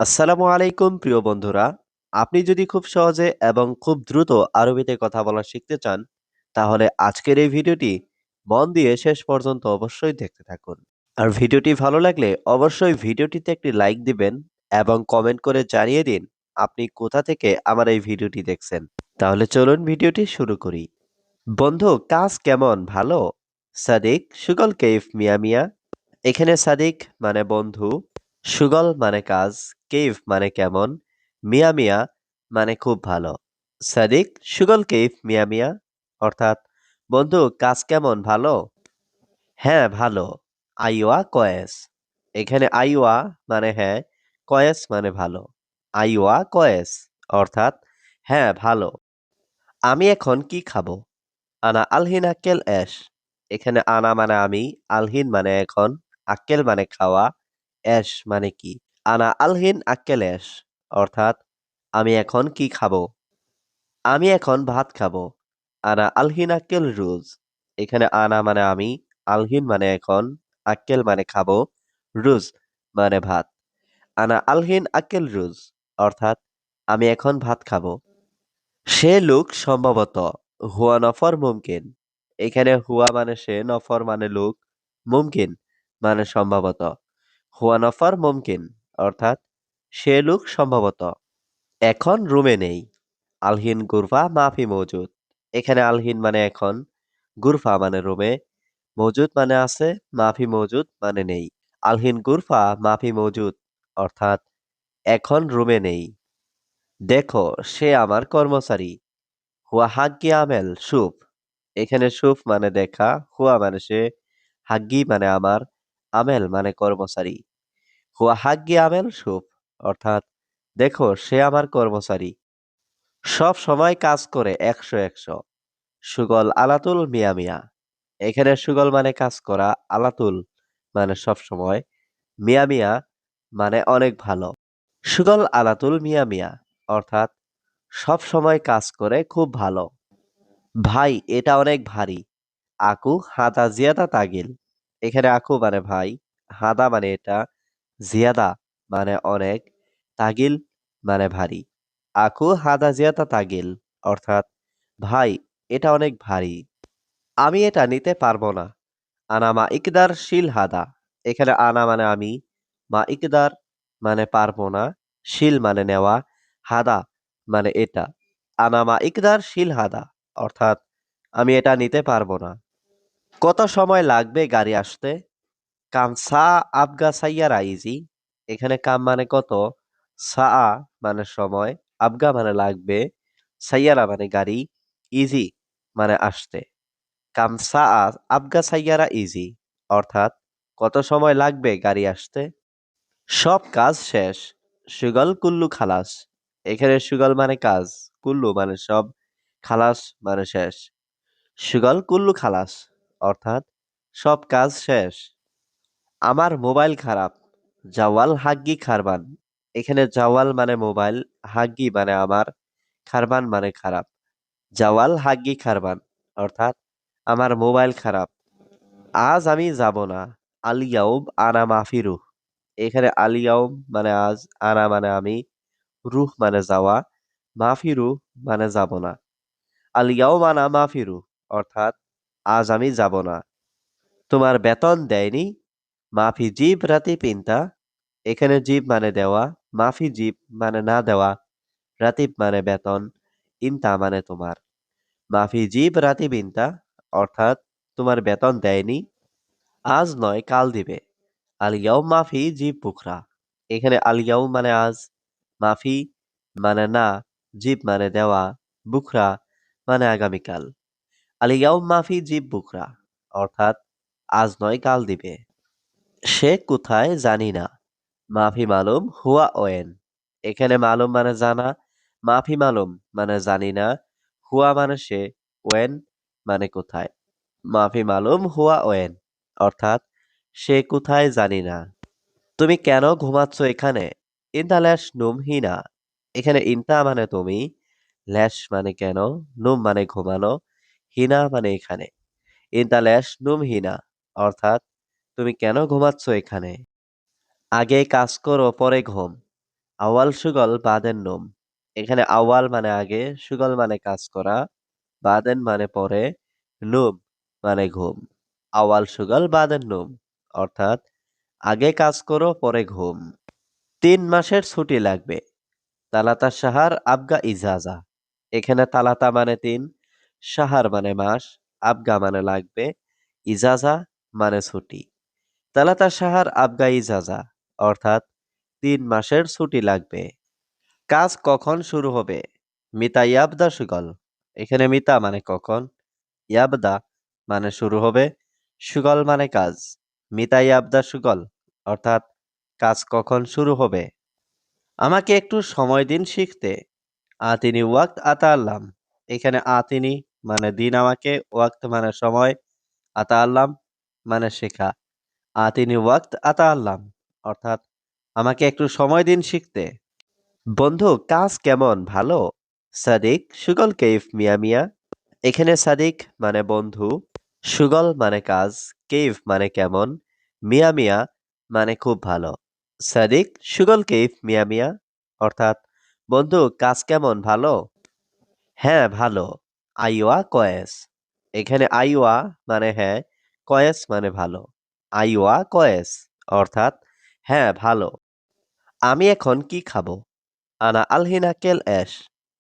আসসালামু আলাইকুম প্রিয় বন্ধুরা। আপনি যদি খুব সহজে এবং খুব দ্রুত আরবিতে কথা বলা শিখতে চান, তাহলে আজকের এই ভিডিওটি মন দিয়ে শেষ পর্যন্ত অবশ্যই দেখতে থাকুন। আর ভিডিওটি ভালো লাগলে অবশ্যই ভিডিওটিতে একটি লাইক দিবেন এবং কমেন্ট করে জানিয়ে দিন আপনি কোথা থেকে আমার এই ভিডিওটি দেখছেন। তাহলে চলুন ভিডিওটি শুরু করি। বন্ধু, কাজ কেমন? ভালো? সাদিক সুগল কেইফ মিয়া মিয়া। এখানে সাদিক মানে বন্ধু, সুগল মানে কাজ, কেইফ মানে কেমন, মিয়া মিয়া মানে খুব ভালো। সাদিক সুগল কেইফ মিয়া মিয়া, অর্থাৎ বন্ধু কাজ কেমন? ভালো? হ্যাঁ ভালো। আইওয়া কয়েস। এখানে আইওয়া মানে হ্যাঁ, কয়েস মানে ভালো। আইওয়া কয়েস, অর্থাৎ হ্যাঁ ভালো। আমি এখন কি খাবো? আনা আলহিন আক্কেল এশ। এখানে আনা মানে আমি, আলহিন মানে এখন, আক্কেল মানে খাওয়া, এশ মানে কি। আনা আলহিন আক্কেল এশ, অর্থাৎ আমি এখন কি খাবো? আমি এখন ভাত খাবো। আনা আলহিন আক্কেল রুজ। এখানে আনা মানে আমি, আলহিন মানে এখন, আক্কেল মানে খাবো, রুজ মানে ভাত। আনা আলহিন আক্কেল রুজ, অর্থাৎ আমি এখন ভাত খাবো। সে লোক সম্ভবত, হুয়া নফর মুমকিন। এখানে হুয়া মানে সে, নফর মানে লোক, মুমকিন মানে সম্ভবত। হুয়া নফর মুমকিন, অর্থাৎ সে লোক সম্ভবত। এখন রুমে নেই। আলহিন গুরফা মাফি মৌজুদ। এখানে আলহিন মানে এখন, গুরফা মানে রুমে, মৌজুদ মানে আছে, মাফি মৌজুদ মানে নেই। আলহিন গুরফা মাফি মৌজুদ, অর্থাৎ এখন রুমে নেই। দেখো সে আমার কর্মচারী। হুয়া হাগ্গি আমেল সুপ। এখানে সুপ মানে দেখা, হুয়া মানে সে, হাগ্গি মানে আমার, আমেল মানে কর্মচারী। হুয়া হাগ্গি আমেল সুপ, অর্থাৎ দেখো সে আমার কর্মচারী। সব সময় কাজ করে ১০০-১০০। সুগল আলাতুল মিয়া মিয়া। এখানে সুগল মানে কাজ করা, আলাতুল মানে সব সময়, মিয়া মিয়া মানে অনেক ভালো। সুগল আলাতুল মিয়া মিয়া, অর্থাৎ সব সময় কাজ করে খুব ভালো। ভাই এটা অনেক ভারী। আকু হাদা জিয়াদা তাগিল। এখানে আকু মানে ভাই, হাদা মানে এটা, জিয়াদা মানে অনেক, তাগিল মানে ভারী। আকু হাদা জিয়াদা তাগিল, অর্থাৎ ভাই এটা অনেক ভারী। আমি এটা নিতে পারবো না। আনা মা ইকদার শিল হাদা। এখানে আনা মানে আমি, মা ইকদার মানে পারবো না, শিল মানে নেওয়া, হাদা মানে এটা। আনা মা ইকদার শিল হাদা, অর্থাৎ আমি এটা নিতে পারবো না। কত সময় লাগবে গাড়ি আসতে? কাম সা আবগা সাইয়ারা ইজি। এখানে কাম মানে কত, সা মানে সময়, আবগা মানে লাগবে, সাইয়ারা মানে গাড়ি, ইজি মানে আসতে। কাম সা আবগা সাইয়ারা ইজি, অর্থাৎ কত সময় লাগবে গাড়ি আসতে? সব কাজ শেষ। সুগল কুল্লু খালাস। এখানে সুগল মানে কাজ, কুল্লু মানে সব, খালাস মানে শেষ। সুগল কুল্লু খালাস, অর্থাৎ সব কাজ শেষ। আমার মোবাইল খারাপ। জাওয়াল হাগ্গি খারবান। এখানে জাওয়াল মানে মোবাইল, হাগ্গি মানে আমার, খারবান মানে খারাপ। জাওয়াল হাগ্গি খারবান, অর্থাৎ আমার মোবাইল খারাপ। আজ আমি যাব না। আলিয়াউম আনা মাফি রুহ। এখানে আলিয়াউম মানে আজ, আনা মানে আমি, রুহ মানে যাওয়া, মাফি রুহ মানে যাব না। আলিয়াউম আনা মাফি রুহ, অর্থাৎ আজ আমি যাব না। তোমার বেতন দেয়নি? মাফি জিব রাতি পিন্তা। এখানে জিব মানে দেওয়া, মাফি জিব মানে না দেওয়া, রাতিব মানে বেতন, ইনতা মানে তোমার। মাফি জিব রাতি বিনতা, অর্থাৎ তোমার বেতন দেয়নি। আজ নয় কাল দিবে। আলিয়াও মাফি জিব বুকরা। এখানে আলিয়াও মানে আজ, মাফি মানে না, জিব মানে দেওয়া, বুকরা মানে আগামীকাল। আলিয়াও মাফি জিব বুকরা, অর্থাৎ আজ নয় কাল দিবে। সে কোথায় জানি না। মাফি মালুম হুয়া ওয়েন। এখানে মালুম মানে জানা, মাফি মালুম মানে জানি না, হুয়া মানে সে, ওয়েন মানে কোথায়। মাফি মালুম হুয়া ওয়েন, অর্থাৎ সে কোথায় জানি না। তুমি কেন ঘুমাচ্ছ এখানে? ইনতা ল্যাশ নুম হিনা। এখানে ইনতা মানে তুমি, ল্যাশ মানে কেন, নুম মানে ঘুমানো, হিনা মানে এখানে। ইনতা ল্যাশ নুম হিনা, অর্থাৎ তুমি কেন ঘুমাচ্ছ এখানে? আগে কাজ করো পরে ঘুম। আওয়াল সুগল বাদেন নোম। এখানে আওয়াল মানে আগে, সুগল মানে কাজ করা, বাদেন মানে পরে, নোম মানে ঘুম। আওয়াল সুগল বাদেন নোম, অর্থাৎ আগে কাজ করো পরে ঘুম। 3 মাসের ছুটি লাগবে। তালাতা সাহার আবগা ইজাজা। এখানে তালাতা মানে 3, সাহার মানে মাস, আবগা মানে লাগবে, ইজাজা মানে ছুটি। তালাতা সাহার আবগা ইজাজা, অর্থাৎ 3 মাসের ছুটি লাগবে। কাজ কখন শুরু হবে? মিতা ইয়াবদা সুগল। এখানে মিতা মানে কখন, ইয়াবদা মানে শুরু হবে, সুগল মানে কাজ। মিতা ইয়াবদা সুগল, অর্থাৎ কাজ কখন শুরু হবে। আমাকে একটু সময় দিন শিখতে। আতিনি ওয়াক্ত আতা আল্লাম। এখানে আতিনি মানে দিন আমাকে, ওয়াক্ত মানে সময়, আতা আল্লাম মানে শেখা। আতিনি ওয়াক্ত আতা আল্লাম, অর্থাৎ আমাকে একটু সময় দিন শিখতে। বন্ধু কাজ কেমন, ভালো? সাদিক সুগল কেইফ মিয়া মিয়া। এখানে সাদিক মানে বন্ধু, সুগল মানে কাজ, কেইফ মানে কেমন, মিয়া মিয়া মানে খুব ভালো। সাদিক সুগল কেইফ মিয়া মিয়া, অর্থাৎ বন্ধু কাজ কেমন, ভালো? হ্যাঁ ভালো। আইওয়া কয়েস। এখানে আইওয়া মানে হ্যাঁ, কয়েস মানে ভালো। আইওয়া কয়েস, অর্থাৎ হ্যাঁ ভালো। আমি এখন কি খাবো? আনা আলহিন আক্কেল এশ।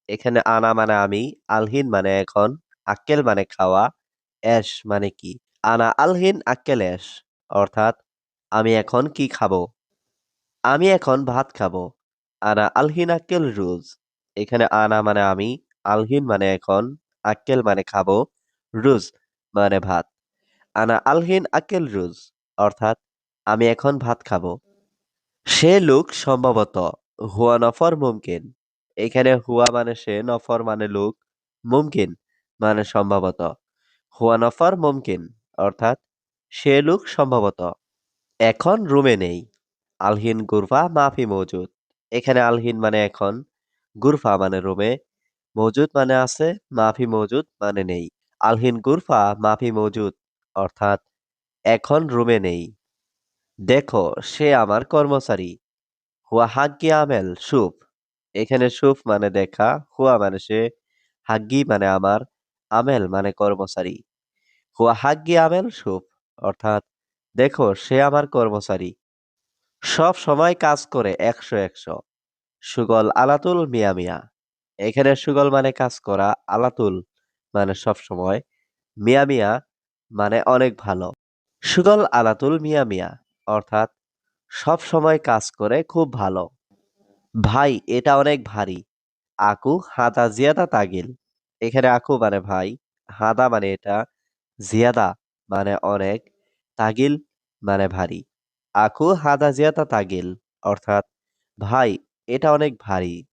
এখানে আনা মানে আমি, আলহিন মানে এখন, আক্কেল মানে খাওয়া, এশ মানে কি। আনা আলহিন আক্কেল এশ, অর্থাৎ আমি এখন কি খাবো? আমি এখন ভাত খাবো। আনা আলহিন আক্কেল রুজ। এখানে আনা মানে আমি, আলহিন মানে এখন, আক্কেল মানে খাবো, রুজ মানে ভাত। আনা আলহিন আক্কেল রুজ, অর্থাৎ আমি এখন ভাত খাবো। সে লোক সম্ভবত, হুয়া নফর মুমকিন। এখানে হুয়া মানে সে, নফর মানে লোক, মুমকিন মানে সম্ভবত। হুয়া নফর মুমকিন, অর্থাৎ সে লোক সম্ভবত। এখন রুমে নেই। আলহিন গুরফা মাফি মৌজুদ। এখানে আলহিন মানে এখন, গুরফা মানে রুমে, মৌজুদ মানে আছে, মাফি মৌজুদ মানে নেই। আলহিন গুরফা মাফি মৌজুদ, অর্থাৎ এখন রুমে নেই। দেখো সে আমার কর্মচারী। হুয়া হাগ্গি আমেল সুপ। এখানে সুপ মানে দেখা, হুয়া মানে সে, হাগ্গি মানে আমার, আমেল মানে কর্মচারী। হুয়া হাগ্গি আমেল সুপ, অর্থাৎ দেখো সে আমার কর্মচারী। সব সময় কাজ করে 100-100। সুগল আলাতুল মিয়া মিয়া। এখানে সুগল মানে কাজ করা, আলাতুল মানে সব সময়, মিয়া মিয়া মানে অনেক ভালো। সুগল আলাতুল মিয়া মিয়া, অর্থাৎ সব সময় কাজ করে খুব ভালো। ভাই এটা অনেক ভারী। আকু হাদা জিয়াদা তাগিল। এখানে আকু মানে ভাই, হাদা মানে এটা, জিয়াদা মানে অনেক, তাগিল মানে ভারী। আকু হাদা জিয়াদা তাগিল, অর্থাৎ ভাই এটা অনেক ভারী।